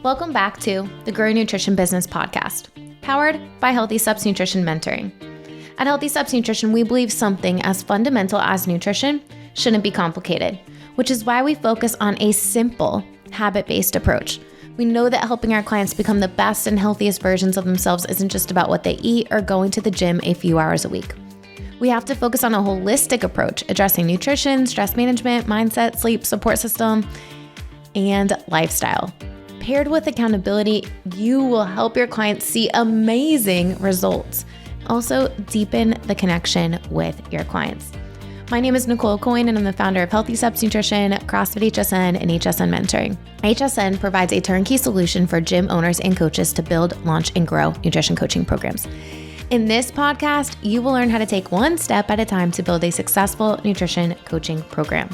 Welcome back to the Grow Nutrition Business Podcast, powered by Healthy Steps Nutrition Mentoring. At Healthy Steps Nutrition, we believe something as fundamental as nutrition shouldn't be complicated, which is why we focus on a simple, habit-based approach. We know that helping our clients become the best and healthiest versions of themselves isn't just about what they eat or going to the gym a few hours a week. We have to focus on a holistic approach, addressing nutrition, stress management, mindset, sleep, support system, and lifestyle. Paired with accountability, you will help your clients see amazing results. Also, deepen the connection with your clients. My name is Nicole Coyne, and I'm the founder of Healthy Steps Nutrition, CrossFit HSN, and HSN Mentoring. HSN provides a turnkey solution for gym owners and coaches to build, launch, and grow nutrition coaching programs. In this podcast, you will learn how to take one step at a time to build a successful nutrition coaching program.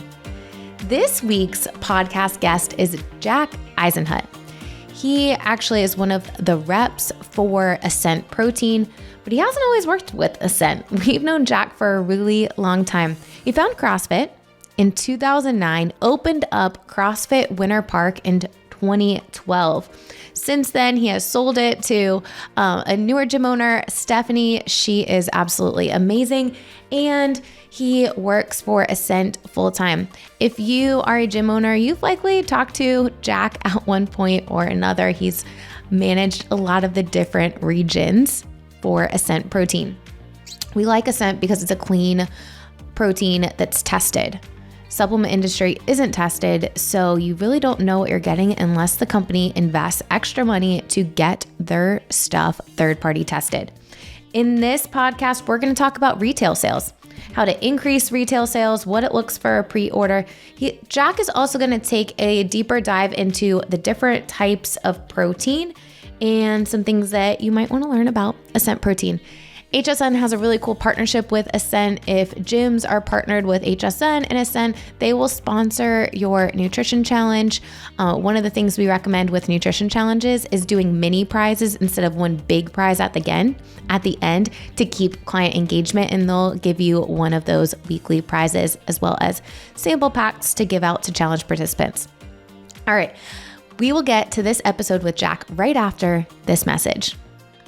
This week's podcast guest is Jack Eisenhut. He actually is one of the reps for Ascent Protein, but he hasn't always worked with Ascent. We've known Jack for a really long time. He found CrossFit in 2009, opened up CrossFit Winter Park in 2012. Since then, he has sold it to a newer gym owner, Stephanie. She is absolutely amazing. And he works for Ascent full-time. If you are a gym owner, you've likely talked to Jack at one point or another. He's managed a lot of the different regions for Ascent Protein. We like Ascent because it's a clean protein that's tested. Supplement industry isn't tested, so you really don't know what you're getting unless the company invests extra money to get their stuff third-party tested. In this podcast, we're going to talk about retail sales, how to increase retail sales, what it looks for a pre-order. Jack is also going to take a deeper dive into the different types of protein and some things that you might want to learn about Ascent Protein. HSN has a really cool partnership with Ascent. If gyms are partnered with HSN and Ascent, they will sponsor your nutrition challenge. One of the things we recommend with nutrition challenges is doing mini prizes instead of one big prize at the end to keep client engagement, and they'll give you one of those weekly prizes as well as sample packs to give out to challenge participants. All right, we will get to this episode with Jack right after this message.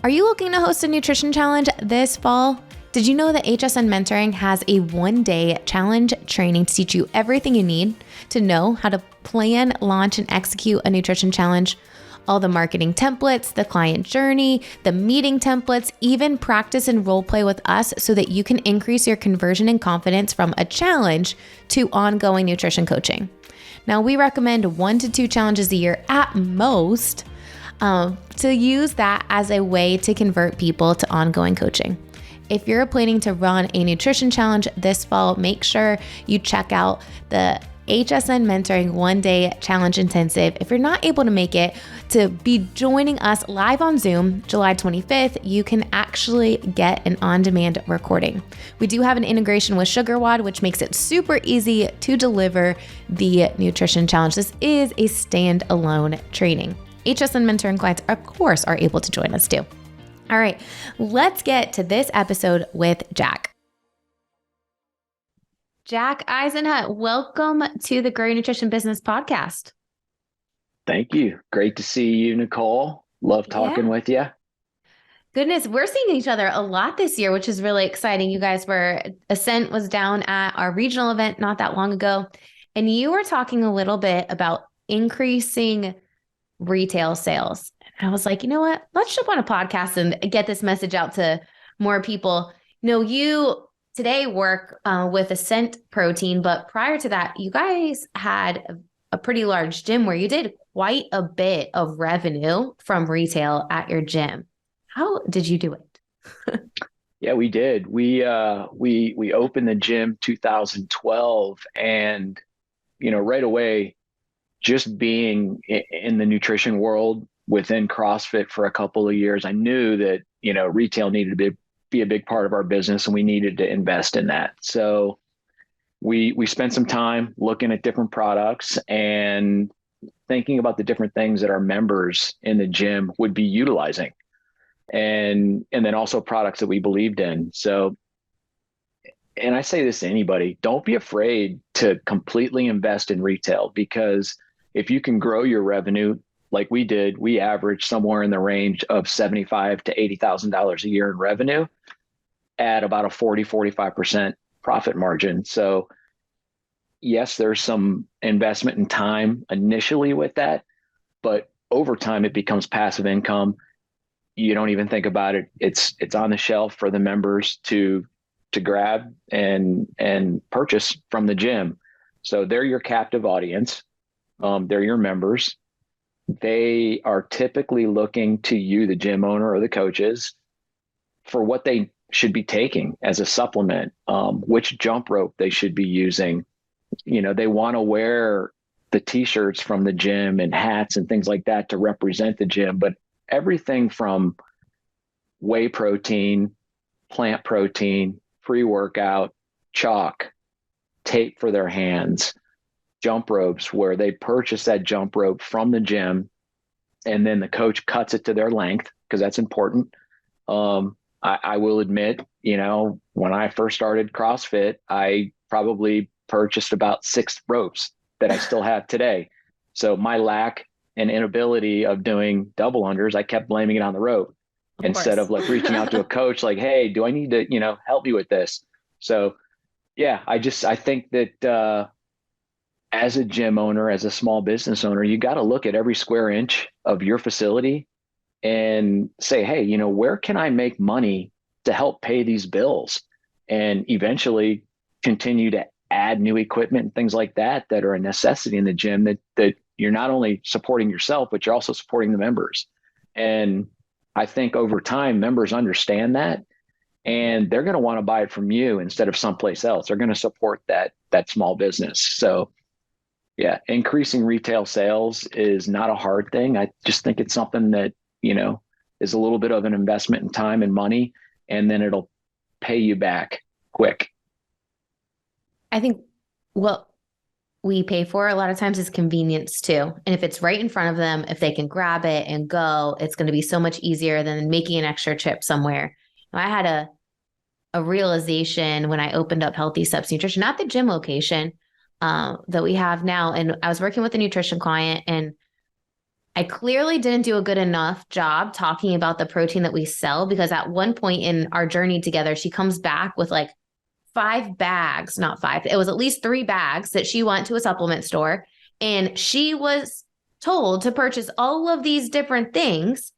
Are you looking to host a nutrition challenge this fall? Did you know that HSN Mentoring has a one-day challenge training to teach you everything you need to know how to plan, launch, and execute a nutrition challenge? All the marketing templates, the client journey, the meeting templates, even practice and role play with us so that you can increase your conversion and confidence from a challenge to ongoing nutrition coaching. Now, we recommend 1 to 2 challenges a year at most, to use that as a way to convert people to ongoing coaching. If you're planning to run a nutrition challenge this fall, make sure you check out the HSN Mentoring one-day challenge intensive. If you're not able to make it, to be joining us live on Zoom July 25th, you can actually get an on-demand recording. We do have an integration with SugarWOD, which makes it super easy to deliver the nutrition challenge. This is a standalone training. HSN Mentoring clients, of course, are able to join us too. All right, let's get to this episode with Jack. Jack Eisenhut, welcome to the Grow Nutrition Business Podcast. Thank you. Great to see you, Nicole. Love talking with you. Goodness, we're seeing each other a lot this year, which is really exciting. Ascent was down at our regional event not that long ago, and you were talking a little bit about increasing retail sales. I was like, you know what? Let's jump on a podcast and get this message out to more people. You today work with Ascent Protein, but prior to that, you guys had a pretty large gym where you did quite a bit of revenue from retail at your gym. How did you do it? Yeah, we did. We opened the gym 2012, and right away, just being in the nutrition world within CrossFit for a couple of years, I knew that, retail needed to be a big part of our business, and we needed to invest in that. So we spent some time looking at different products and thinking about the different things that our members in the gym would be utilizing, and then also products that we believed in. So, and I say this to anybody, don't be afraid to completely invest in retail, because if you can grow your revenue like we did, we averaged somewhere in the range of $75,000 to $80,000 a year in revenue at about a 45% profit margin. So yes, there's some investment in time initially with that, but over time it becomes passive income. You don't even think about it. It's on the shelf for the members to grab and purchase from the gym. So they're your captive audience. They're your members. They are typically looking to you, the gym owner or the coaches, for what they should be taking as a supplement, which jump rope they should be using. They want to wear the t-shirts from the gym and hats and things like that to represent the gym, but everything from whey protein, plant protein, pre-workout, chalk, tape for their hands, jump ropes where they purchase that jump rope from the gym and then the coach cuts it to their length because that's important. I will admit, when I first started CrossFit, I probably purchased about 6 ropes that I still have today. So my lack and inability of doing double unders, I kept blaming it on the rope instead of like reaching out to a coach like, hey, do I need to, help me with this? So yeah, I think that as a gym owner, as a small business owner, you got to look at every square inch of your facility and say, hey, where can I make money to help pay these bills and eventually continue to add new equipment and things like that are a necessity in the gym that you're not only supporting yourself, but you're also supporting the members. And I think over time, members understand that and they're going to want to buy it from you instead of someplace else. They're going to support that small business. So yeah, increasing retail sales is not a hard thing. I just think it's something that, is a little bit of an investment in time and money, and then it'll pay you back quick. I think what we pay for a lot of times is convenience too. And if it's right in front of them, if they can grab it and go, it's going to be so much easier than making an extra trip somewhere. I had a realization when I opened up Healthy Steps Nutrition, not the gym location that we have now. And I was working with a nutrition client and I clearly didn't do a good enough job talking about the protein that we sell, because at one point in our journey together, she comes back with like 5 bags, not 5. It was at least 3 bags that she went to a supplement store and she was told to purchase all of these different things.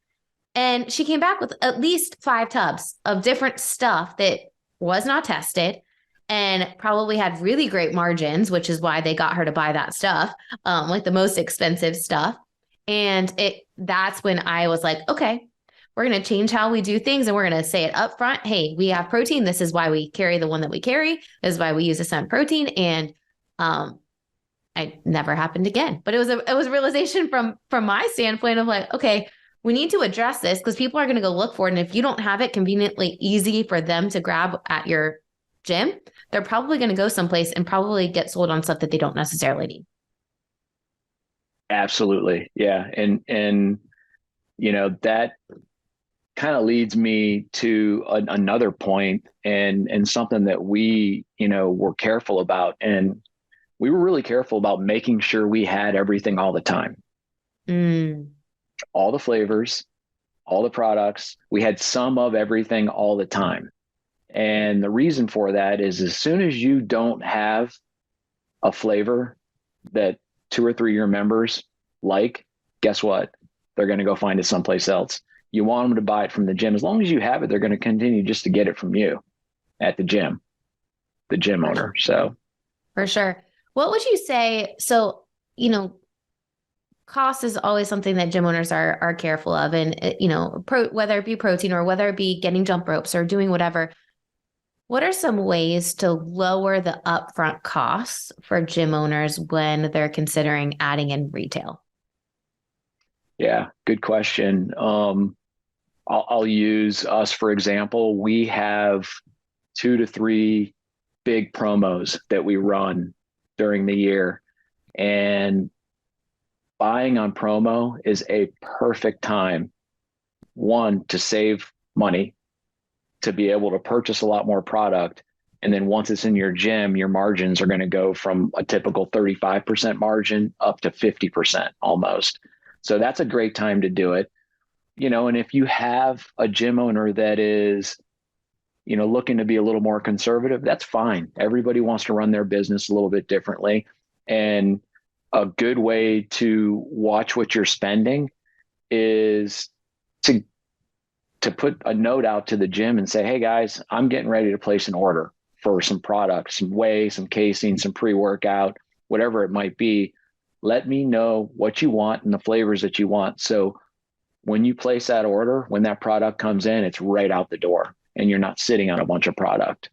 And she came back with at least 5 tubs of different stuff that was not tested and probably had really great margins, which is why they got her to buy that stuff, like the most expensive stuff. And that's when I was like, okay, we're going to change how we do things. And we're going to say it up front. Hey, we have protein. This is why we carry the one that we carry. This is why we use Ascent protein. And it never happened again. But it was a realization from my standpoint of like, okay, we need to address this because people are going to go look for it. And if you don't have it conveniently easy for them to grab at your gym, they're probably going to go someplace and probably get sold on stuff that they don't necessarily need. Absolutely. Yeah. And that kind of leads me to another point and something that we, were careful about. And we were really careful about making sure we had everything all the time. All the flavors, all the products. We had some of everything all the time. And the reason for that is as soon as you don't have a flavor that 2 or 3 of your members like, guess what? They're going to go find it someplace else. You want them to buy it from the gym. As long as you have it, they're going to continue just to get it from you at the gym owner. So for sure. What would you say? So, cost is always something that gym owners are careful of. And, whether it be protein or whether it be getting jump ropes or doing whatever, what are some ways to lower the upfront costs for gym owners when they're considering adding in retail? Yeah, good question. I'll use us, for example. We have 2 to 3 big promos that we run during the year. And buying on promo is a perfect time, one, to save money, to be able to purchase a lot more product. And then once it's in your gym, your margins are going to go from a typical 35% margin up to 50% almost. So that's a great time to do it. And if you have a gym owner that is, looking to be a little more conservative, that's fine. Everybody wants to run their business a little bit differently. And a good way to watch what you're spending is to put a note out to the gym and say, hey guys, I'm getting ready to place an order for some products, some whey, some casein, some pre-workout, whatever it might be. Let me know what you want and the flavors that you want. So when you place that order, when that product comes in, it's right out the door and you're not sitting on a bunch of product.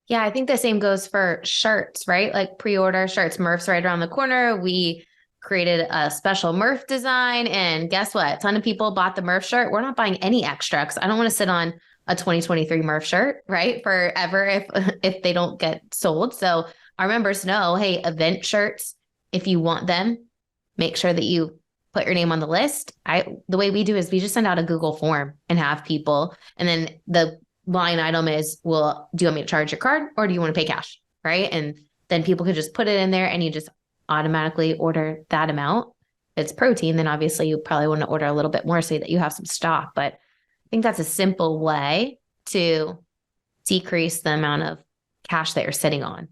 Yeah, I think the same goes for shirts, right? Like pre-order shirts. Murph's right around the corner. We created a special Murph design, and guess what? A ton of people bought the Murph shirt. We're not buying any extra because I don't want to sit on a 2023 Murph shirt, right? Forever if they don't get sold. So our members know, hey, event shirts, if you want them, make sure that you put your name on the list. The way we do is we just send out a Google form and have people, and then the line item is, well, do you want me to charge your card or do you want to pay cash? Right. And then people could just put it in there and you just automatically order that amount. If it's protein, then obviously you probably want to order a little bit more so that you have some stock. But I think that's a simple way to decrease the amount of cash that you're sitting on.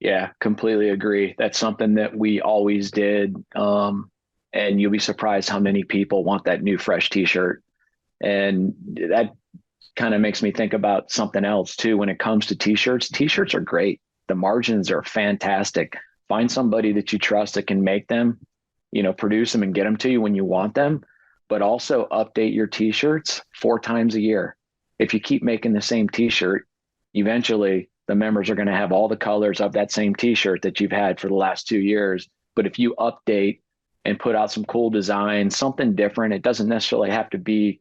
Yeah, completely agree. That's something that we always did. And you'll be surprised how many people want that new fresh t-shirt. And that kind of makes me think about something else too. When it comes to t-shirts are great. The margins are fantastic. Find somebody that you trust that can make them, produce them and get them to you when you want them, but also update your t-shirts 4 times a year. If you keep making the same t-shirt, eventually the members are going to have all the colors of that same t-shirt that you've had for the last 2 years. But if you update and put out some cool designs, something different, it doesn't necessarily have to be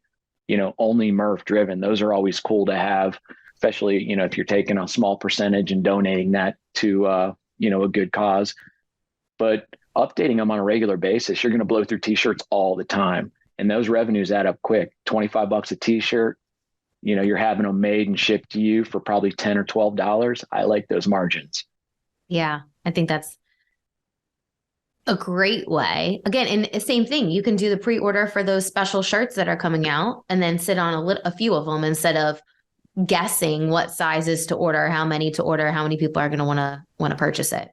only Murph driven. Those are always cool to have, especially, if you're taking a small percentage and donating that to, a good cause. But updating them on a regular basis, you're going to blow through t-shirts all the time. And those revenues add up quick. $25 a t-shirt, you're having them made and shipped to you for probably $10 or $12. I like those margins. Yeah, I think that's a great way. Again, and the same thing, you can do the pre-order for those special shirts that are coming out and then sit on a few of them instead of guessing what sizes to order, how many to order, how many people are going to want to purchase it.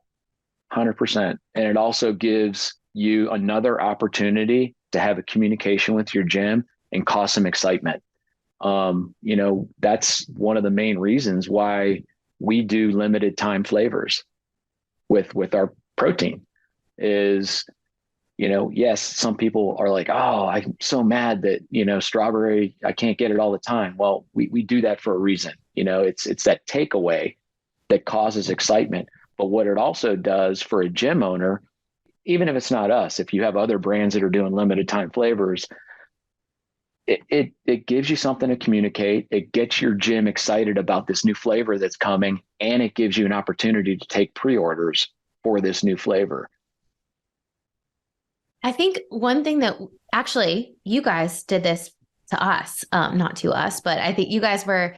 100%. And it also gives you another opportunity to have a communication with your gym and cause some excitement. That's one of the main reasons why we do limited time flavors with our protein is, yes, some people are like, oh, I'm so mad that, strawberry, I can't get it all the time. Well, we do that for a reason. It's that takeaway that causes excitement. But what it also does for a gym owner, even if it's not us, if you have other brands that are doing limited time flavors, it gives you something to communicate. It gets your gym excited about this new flavor that's coming, and it gives you an opportunity to take pre-orders for this new flavor. I think one thing that actually you guys did this to us, not to us, but I think you guys were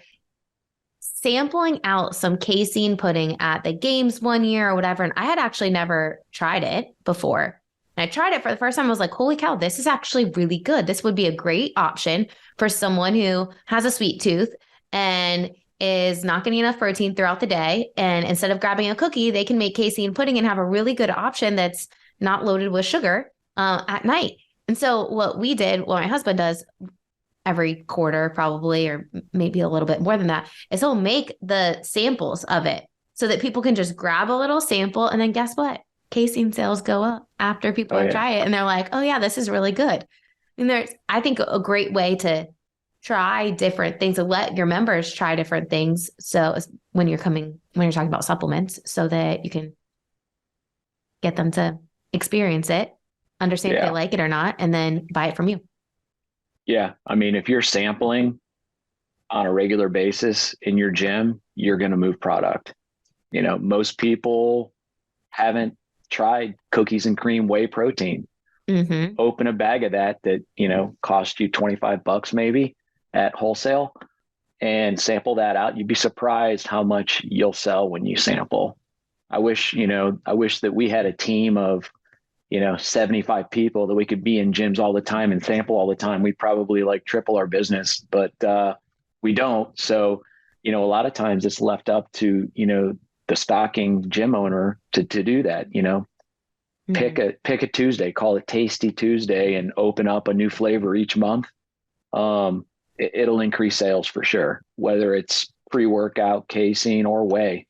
sampling out some casein pudding at the games one year or whatever. And I had actually never tried it before. And I tried it for the first time. I was like, holy cow, this is actually really good. This would be a great option for someone who has a sweet tooth and is not getting enough protein throughout the day. And instead of grabbing a cookie, they can make casein pudding and have a really good option that's not loaded with sugar at night. And so what we did, what my husband does every quarter probably, or maybe a little bit more than that, is he'll make the samples of it so that people can just grab a little sample. And then guess what? Casein sales go up after people try it. And they're like, oh yeah, this is really good. And there's, I think, a great way to try different things and let your members try different things. So when you're talking about supplements, so that you can get them to experience it, understand if they like it or not, and then buy it from you. Yeah. I mean, if you're sampling on a regular basis in your gym, you're going to move product. Most people haven't tried cookies and cream whey protein. Mm-hmm. Open a bag of that, cost you $25 maybe at wholesale, and sample that out. You'd be surprised how much you'll sell when you sample. I wish that we had a team of, 75 people that we could be in gyms all the time and sample all the time, we'd probably like triple our business, but we don't. So, a lot of times it's left up to, the stocking gym owner to do that, pick a Tuesday, call it Tasty Tuesday, and open up a new flavor each month. It'll increase sales for sure, whether it's pre-workout, casein, or whey.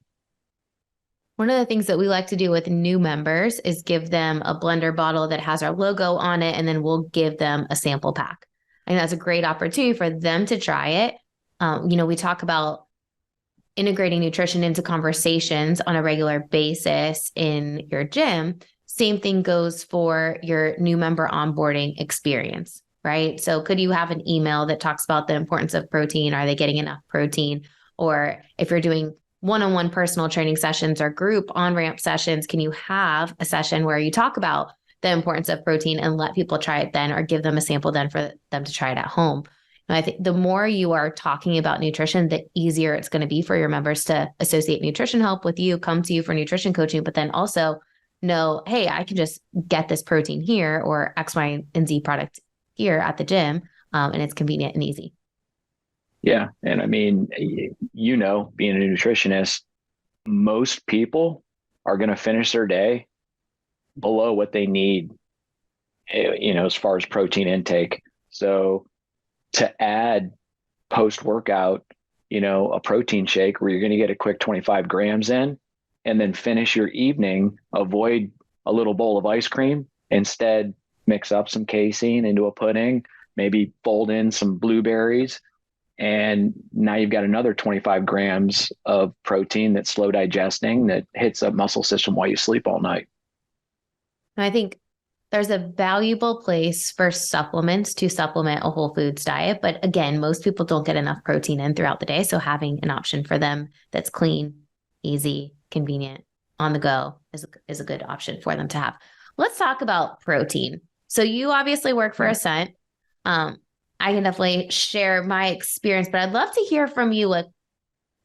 One of the things that we like to do with new members is give them a blender bottle that has our logo on it, and then we'll give them a sample pack. I think that's a great opportunity for them to try it. We talk about integrating nutrition into conversations on a regular basis in your gym. Same thing goes for your new member onboarding experience, right? So could you have an email that talks about the importance of protein? Are they getting enough protein? Or if you're doing one-on-one personal training sessions or group on-ramp sessions, can you have a session where you talk about the importance of protein and let people try it then, or give them a sample then for them to try it at home? And I think the more you are talking about nutrition, the easier it's going to be for your members to associate nutrition help with you, come to you for nutrition coaching, but then also know, hey, I can just get this protein here or X, Y, and Z product here at the gym, and it's convenient and easy. Yeah. And I mean, being a nutritionist, most people are going to finish their day below what they need, as far as protein intake. So to add post-workout, a protein shake where you're going to get a quick 25 grams in, and then finish your evening, avoid a little bowl of ice cream. Instead, mix up some casein into a pudding, maybe fold in some blueberries, and now you've got another 25 grams of protein that's slow digesting that hits a muscle system while you sleep all night. I think there's a valuable place for supplements to supplement a whole foods diet. But again, most people don't get enough protein in throughout the day. So having an option for them that's clean, easy, convenient, on the go is a good option for them to have. Let's talk about protein. So you obviously work for Ascent. I can definitely share my experience, but I'd love to hear from you. Like,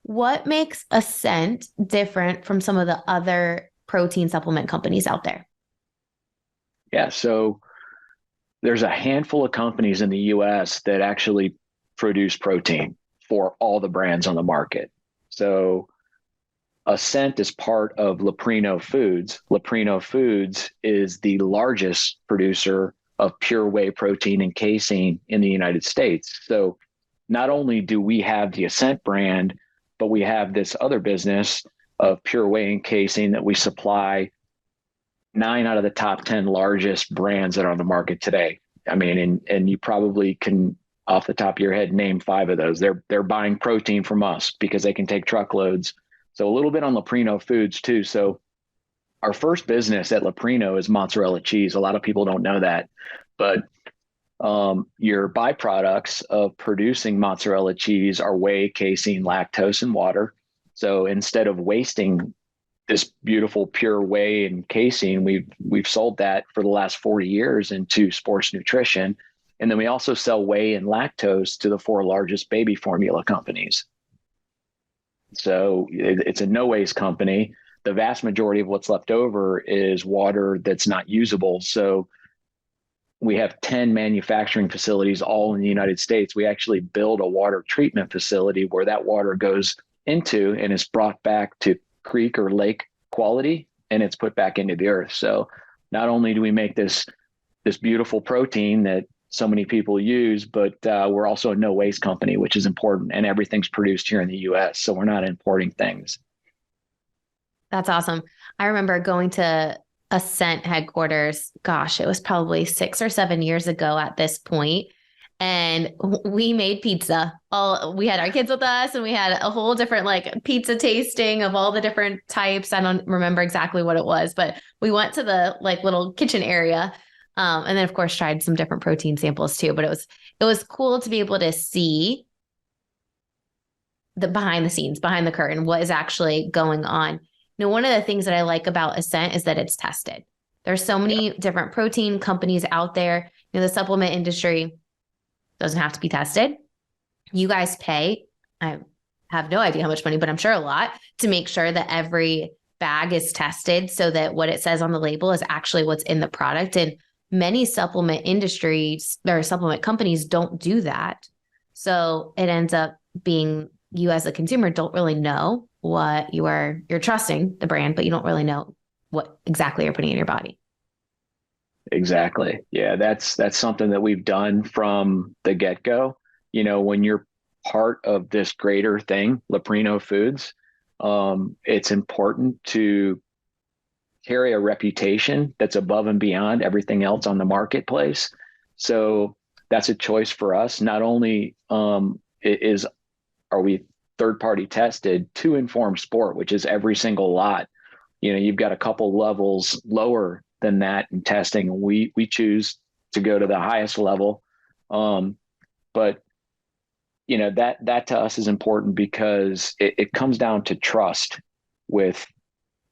what makes Ascent different from some of the other protein supplement companies out there? Yeah. So there's a handful of companies in the US that actually produce protein for all the brands on the market. So Ascent is part of Leprino Foods. Leprino Foods is the largest producer of pure whey protein and casein in the United States. So not only do we have the Ascent brand, but we have this other business of pure whey and casein that we supply 9 out of the top 10 largest brands that are on the market today. I mean, and you probably can, off the top of your head, name 5 of those. They're buying protein from us because they can take truckloads. So a little bit on Leprino Foods too. So our first business at Leprino is mozzarella cheese. A lot of people don't know that, but your byproducts of producing mozzarella cheese are whey, casein, lactose, and water. So instead of wasting this beautiful pure whey and casein, we've sold that for the last 40 years into sports nutrition. And then we also sell whey and lactose to the 4 largest baby formula companies. So it's a no waste company. The vast majority of what's left over is water that's not usable. So we have 10 manufacturing facilities all in the United States. We actually build a water treatment facility where that water goes into and is brought back to creek or lake quality, and it's put back into the earth. So not only do we make this beautiful protein that so many people use, but we're also a no waste company, which is important, and everything's produced here in the US. So we're not importing things. That's awesome. I remember going to Ascent headquarters. Gosh, it was probably 6 or 7 years ago at this point. And we made pizza. We had our kids with us, and we had a whole different like pizza tasting of all the different types. I don't remember exactly what it was, but we went to the like little kitchen area. And then of course tried some different protein samples too, but it was cool to be able to see the behind the scenes, behind the curtain, what is actually going on. One of the things that I like about Ascent is that it's tested. There's so many different protein companies out there. The supplement industry doesn't have to be tested. You guys pay, I have no idea how much money, but I'm sure a lot, to make sure that every bag is tested so that what it says on the label is actually what's in the product. And many supplement industries or supplement companies don't do that. So it ends up being you as a consumer don't really know what you're trusting the brand, but you don't really know what exactly you're putting in your body. Exactly. Yeah, that's something that we've done from the get-go. When you're part of this greater thing, Leprino Foods, it's important to carry a reputation that's above and beyond everything else on the marketplace. So that's a choice for us. Not only are we third party tested to Inform Sport, which is every single lot. You've got a couple levels lower than that in testing. We choose to go to the highest level. But that to us is important because it comes down to trust with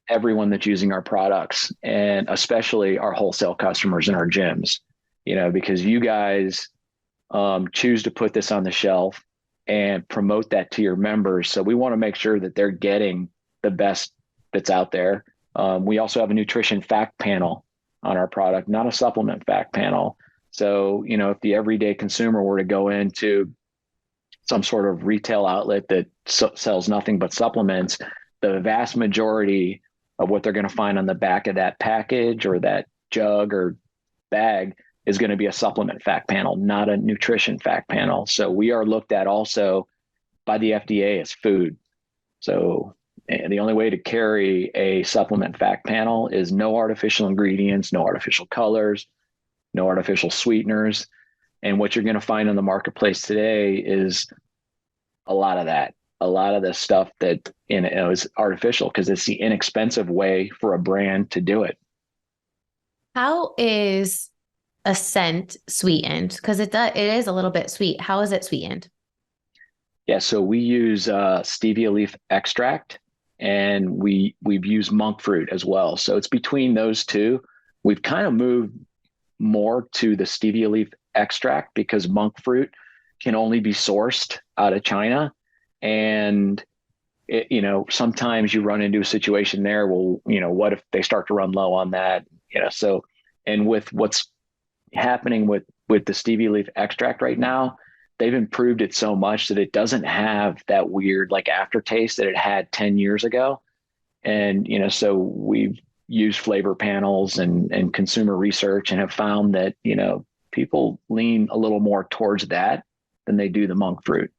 everyone that's using our products, and especially our wholesale customers in our gyms, because you guys choose to put this on the shelf and promote that to your members. So we want to make sure that they're getting the best that's out there. We also have a nutrition fact panel on our product, not a supplement fact panel. So, if the everyday consumer were to go into some sort of retail outlet that sells nothing but supplements, the vast majority of what they're going to find on the back of that package or that jug or bag is going to be a supplement fact panel, not a nutrition fact panel. So we are looked at also by the FDA as food. So the only way to carry a supplement fact panel is no artificial ingredients, no artificial colors, no artificial sweeteners. And what you're going to find in the marketplace today is a lot of that, a lot of the stuff that is artificial because it's the inexpensive way for a brand to do it. How is a scent sweetened? Because it is a little bit sweet. How is it sweetened? Yeah, so we use stevia leaf extract, and we've used monk fruit as well. So it's between those two. We've kind of moved more to the stevia leaf extract because monk fruit can only be sourced out of China, and sometimes you run into a situation there. Well, what if they start to run low on that? So, and with what's happening with the stevia leaf extract right now, they've improved it so much that it doesn't have that weird like aftertaste that it had 10 years ago. And so we've used flavor panels and consumer research and have found that people lean a little more towards that than they do the monk fruit.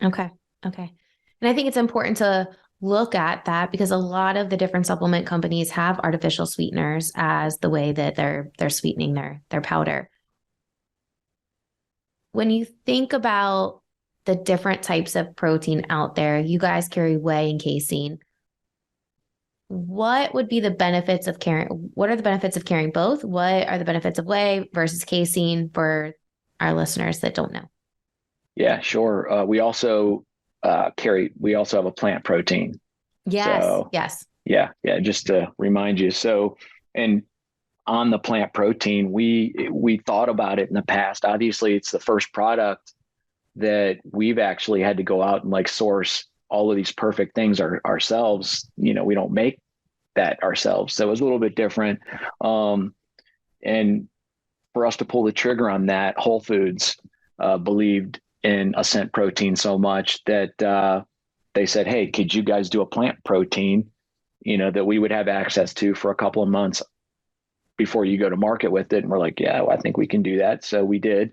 Okay. And I think it's important to look at that because a lot of the different supplement companies have artificial sweeteners as the way that they're sweetening their powder. When you think about the different types of protein out there, you guys carry whey and casein. What would be the benefits of carrying? What are the benefits of carrying both? What are the benefits of whey versus casein for our listeners that don't know? Yeah, sure. We also have a plant protein. Yes. So Yes. yeah. Just to remind you. So, and on the plant protein, we thought about it in the past. Obviously, it's the first product that we've actually had to go out and like source all of these perfect things ourselves. We don't make that ourselves, so it was a little bit different. And for us to pull the trigger on that, Whole Foods believed in Ascent Protein so much that they said, "Hey, could you guys do a plant protein, that we would have access to for a couple of months before you go to market with it?" And we're like, "Yeah, well, I think we can do that." So we did.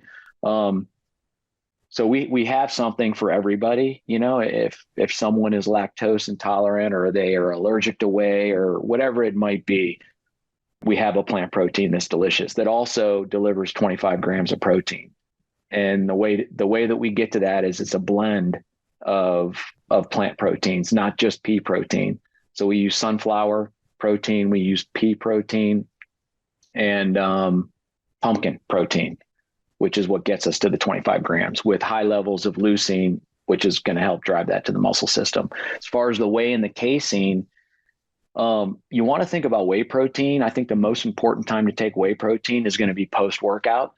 So we have something for everybody. If someone is lactose intolerant or they are allergic to whey or whatever it might be, we have a plant protein that's delicious that also delivers 25 grams of protein. And the way that we get to that is it's a blend of plant proteins, not just pea protein. So we use sunflower protein, we use pea protein, and pumpkin protein, which is what gets us to the 25 grams with high levels of leucine, which is going to help drive that to the muscle system. As far as the whey and the casein, you want to think about whey protein. I think the most important time to take whey protein is going to be post-workout.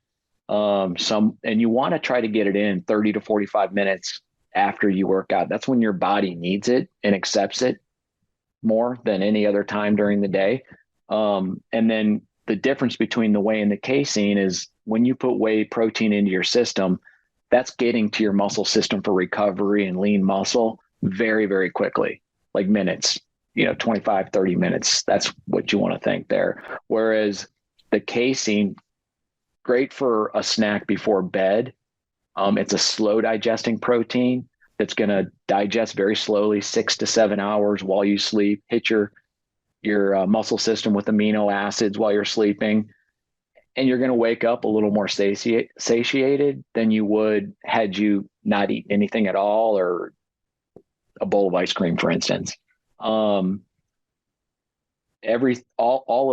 And you want to try to get it in 30 to 45 minutes after you work out. That's when your body needs it and accepts it. more than any other time during the day. And then the difference between the whey and the casein is when you put whey protein into your system, that's getting to your muscle system for recovery and lean muscle very, very quickly, like minutes, 25, 30 minutes. That's what you want to think there. Whereas the casein, great for a snack before bed. It's a slow digesting protein that's going to digest very slowly, 6 to 7 hours while you sleep, hit your muscle system with amino acids while you're sleeping. And you're going to wake up a little more satiated than you would had you not eaten anything at all, or a bowl of ice cream, for instance. All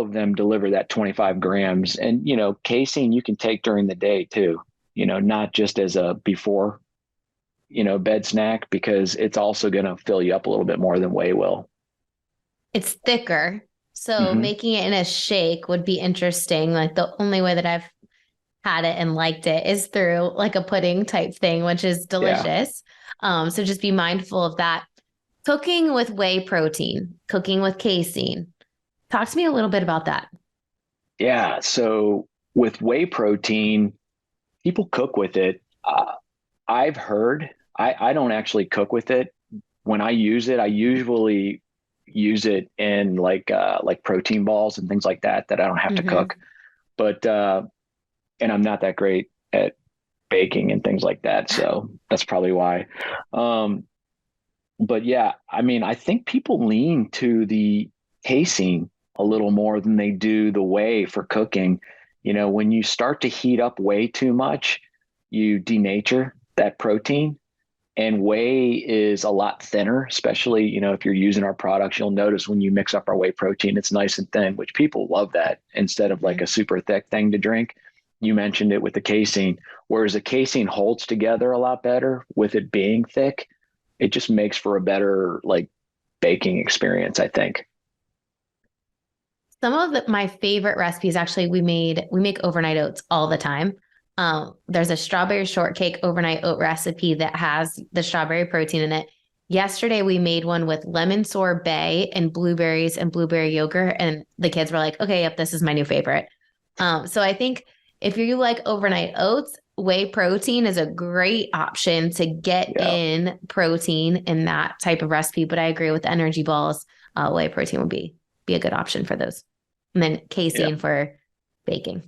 of them deliver that 25 grams. And, casein you can take during the day too, not just as a before, bed snack, because it's also going to fill you up a little bit more than whey will. It's thicker. So Mm-hmm. making it in a shake would be interesting. Like the only way that I've had it and liked it is through like a pudding type thing, which is Yeah. delicious. So just be mindful of that. Cooking with whey protein, cooking with casein. Talk to me a little bit about that. Yeah. So with whey protein, people cook with it. I've heard, I don't actually cook with it. When I use it, I usually use it in like protein balls and things like that I don't have to Mm-hmm. cook. But and I'm not that great at baking and things like that, so that's probably why. Um, but yeah, I mean, I think people lean to the casein a little more than they do the whey for cooking. When you start to heat up whey too much, you denature that protein. And whey is a lot thinner, especially, if you're using our products, you'll notice when you mix up our whey protein, it's nice and thin, which people love that instead of like Mm-hmm. a super thick thing to drink. You mentioned it with the casein, whereas the casein holds together a lot better with it being thick. It just makes for a better like baking experience, I think. Some of my favorite recipes, actually, we make overnight oats all the time. There's a strawberry shortcake overnight oat recipe that has the strawberry protein in it. Yesterday, we made one with lemon sorbet and blueberries and blueberry yogurt, and the kids were like, "Okay, yep, this is my new favorite." So I think if you like overnight oats, whey protein is a great option to get Yeah. in protein in that type of recipe. But I agree with energy balls, whey protein would be a good option for those. And then Yeah. casein for baking.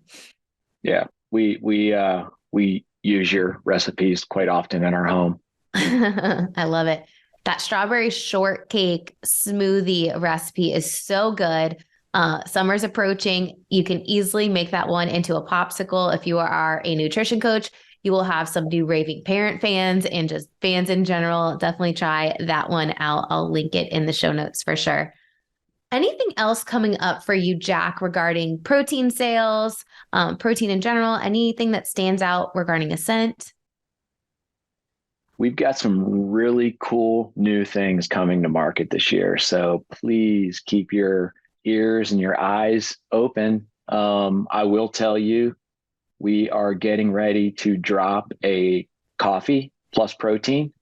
Yeah. We use your recipes quite often in our home. I love it. That strawberry shortcake smoothie recipe is so good. Summer's approaching. You can easily make that one into a popsicle. If you are a nutrition coach, you will have some new raving parent fans and just fans in general. Definitely try that one out. I'll link it in the show notes for sure. Anything else coming up for you, Jack, regarding protein sales, protein in general? Anything that stands out regarding Ascent? We've got some really cool new things coming to market this year. So please keep your ears and your eyes open. I will tell you, we are getting ready to drop a coffee plus protein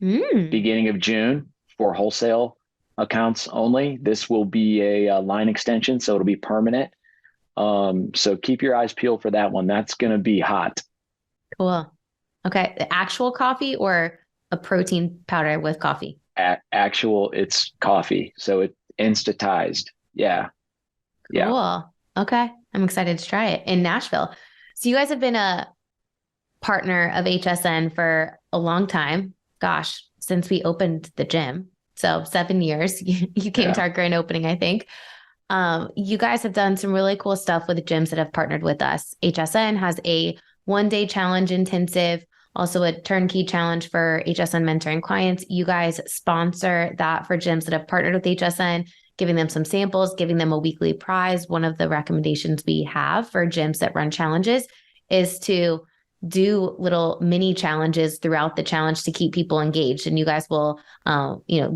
Mm, beginning of June for wholesale accounts only. This will be a line extension, so it'll be permanent. So keep your eyes peeled for that one. That's going to be hot. cool. Okay. The actual coffee or a protein powder with coffee? Actual, it's coffee, so it instatized. Yeah, yeah, Cool. Okay. I'm excited to try it in Nashville. So you guys have been a partner of HSN for a long time. Gosh, since we opened the gym. So 7 years. You came to yeah. our grand opening, I think. You guys have done some really cool stuff with the gyms that have partnered with us. HSN has a 1 day challenge intensive, also a turnkey challenge for HSN mentoring clients. You guys sponsor that for gyms that have partnered with HSN, giving them some samples, giving them a weekly prize. One of the recommendations we have for gyms that run challenges is to do little mini challenges throughout the challenge to keep people engaged. And you guys will,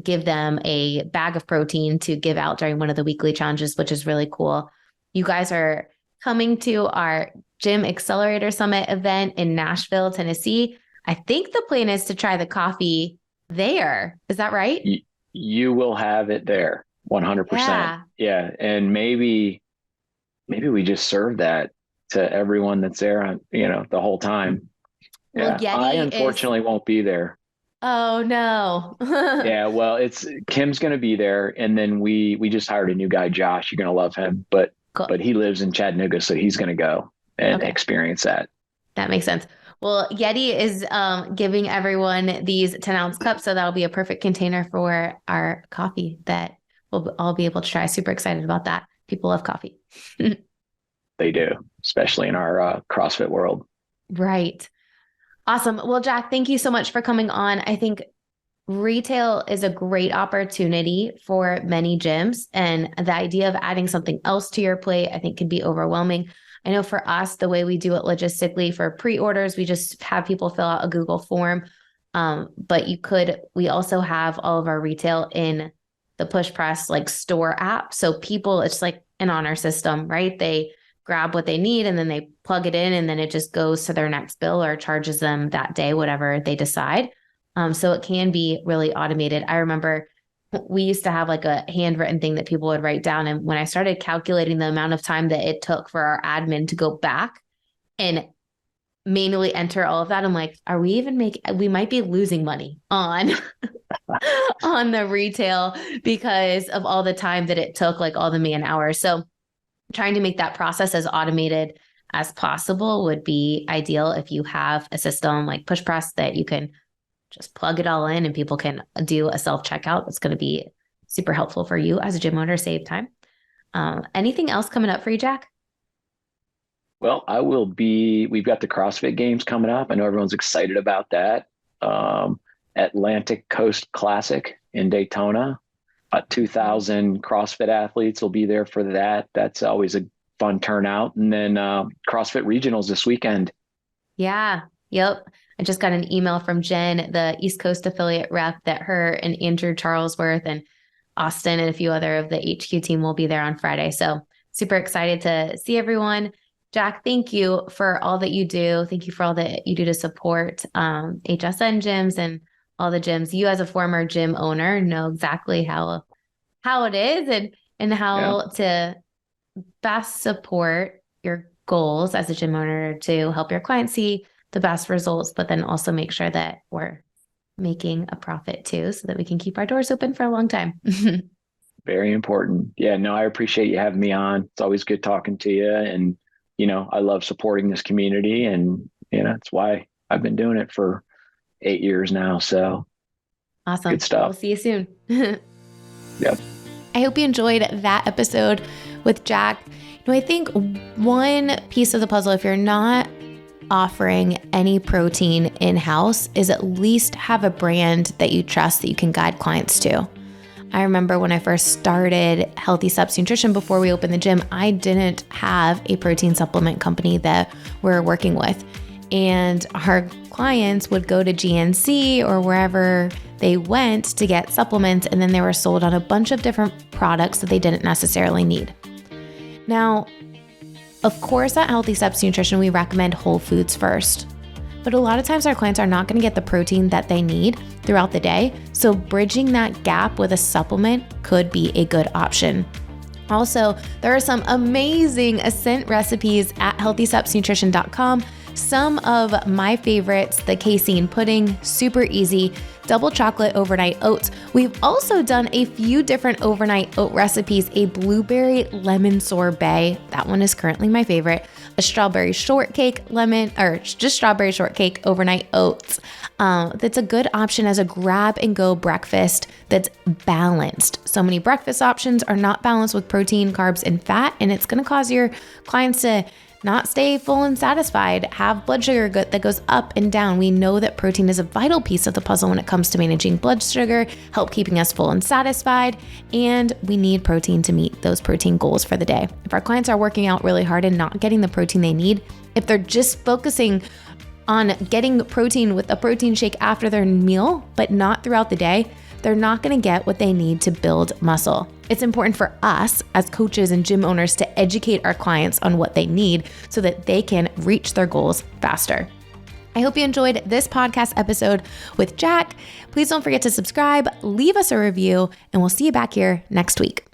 give them a bag of protein to give out during one of the weekly challenges, which is really cool. You guys are coming to our Gym Accelerator Summit event in Nashville, Tennessee. I think the plan is to try the coffee there. Is that right? You will have it there. 100%. Yeah. Yeah. And maybe we just serve that to everyone that's there on, the whole time. Well, Yeah. I Yeti is, unfortunately won't be there. oh no. Yeah. Well, it's Kim's going to be there. And then we just hired a new guy, Josh. You're going to love him, but Cool. he lives in Chattanooga. So he's going to go and Okay. experience that. That makes sense. Well, Yeti is giving everyone these 10-ounce cups. So that'll be a perfect container for our coffee that we'll all be able to try. Super excited about that. People love coffee. They do, especially in our CrossFit world. Right. Awesome. Well, Jack, thank you so much for coming on. I think retail is a great opportunity for many gyms, and the idea of adding something else to your plate, I think, can be overwhelming. I know for us, the way we do it logistically for pre-orders, we just have people fill out a Google form. But we also have all of our retail in the Push Press like store app. So people, it's like an honor system, right? They grab what they need and then they plug it in, and then it just goes to their next bill or charges them that day, whatever they decide. So it can be really automated. I remember we used to have like a handwritten thing that people would write down. And when I started calculating the amount of time that it took for our admin to go back and manually enter all of that, I'm like, are we even we might be losing money on on the retail because of all the time that it took, like all the man hours. So trying to make that process as automated as possible would be ideal if you have a system like Push Press that you can just plug it all in and people can do a self-checkout. That's going to be super helpful for you as a gym owner, save time. Anything else coming up for you, Jack? Well, we've got the CrossFit Games coming up. I know everyone's excited about that. Atlantic Coast Classic in Daytona. 2,000 CrossFit athletes will be there for that. That's always a fun turnout. And then CrossFit Regionals this weekend. Yeah. Yep. I just got an email from Jen, the East Coast affiliate rep, that her and Andrew Charlesworth and Austin and a few other of the HQ team will be there on Friday. So super excited to see everyone. Jack, thank you for all that you do. Thank you for all that you do to support HSN gyms and all the gyms. You as a former gym owner know exactly how it is and how to best support your goals as a gym owner to help your clients see the best results, but then also make sure that we're making a profit too, so that we can keep our doors open for a long time. Very important. Yeah, no, I appreciate you having me on. It's always good talking to you. And, I love supporting this community, and, it's why I've been doing it for 8 years now. So awesome. Good stuff. We'll see you soon. Yep. I hope you enjoyed that episode with Jack. I think one piece of the puzzle, if you're not offering any protein in-house, is at least have a brand that you trust that you can guide clients to. I remember when I first started Healthy Steps Nutrition before we opened the gym, I didn't have a protein supplement company that we're working with. And our clients would go to GNC or wherever they went to get supplements, and then they were sold on a bunch of different products that they didn't necessarily need. Now, of course, at Healthy Steps Nutrition, we recommend whole foods first. But a lot of times our clients are not going to get the protein that they need throughout the day. So bridging that gap with a supplement could be a good option. Also, there are some amazing Ascent recipes at healthystepsnutrition.com. Some of my favorites, the casein pudding, super easy, double chocolate overnight oats. We've also done a few different overnight oat recipes, a blueberry lemon sorbet. That one is currently my favorite. A strawberry shortcake just strawberry shortcake overnight oats. That's a good option as a grab and go breakfast that's balanced. So many breakfast options are not balanced with protein, carbs, and fat, and it's going to cause your clients to not stay full and satisfied, have blood sugar that goes up and down. We know that protein is a vital piece of the puzzle when it comes to managing blood sugar, help keeping us full and satisfied, and we need protein to meet those protein goals for the day. If our clients are working out really hard and not getting the protein they need, if they're just focusing on getting protein with a protein shake after their meal, but not throughout the day, they're not going to get what they need to build muscle. It's important for us as coaches and gym owners to educate our clients on what they need so that they can reach their goals faster. I hope you enjoyed this podcast episode with Jack. Please don't forget to subscribe, leave us a review, and we'll see you back here next week.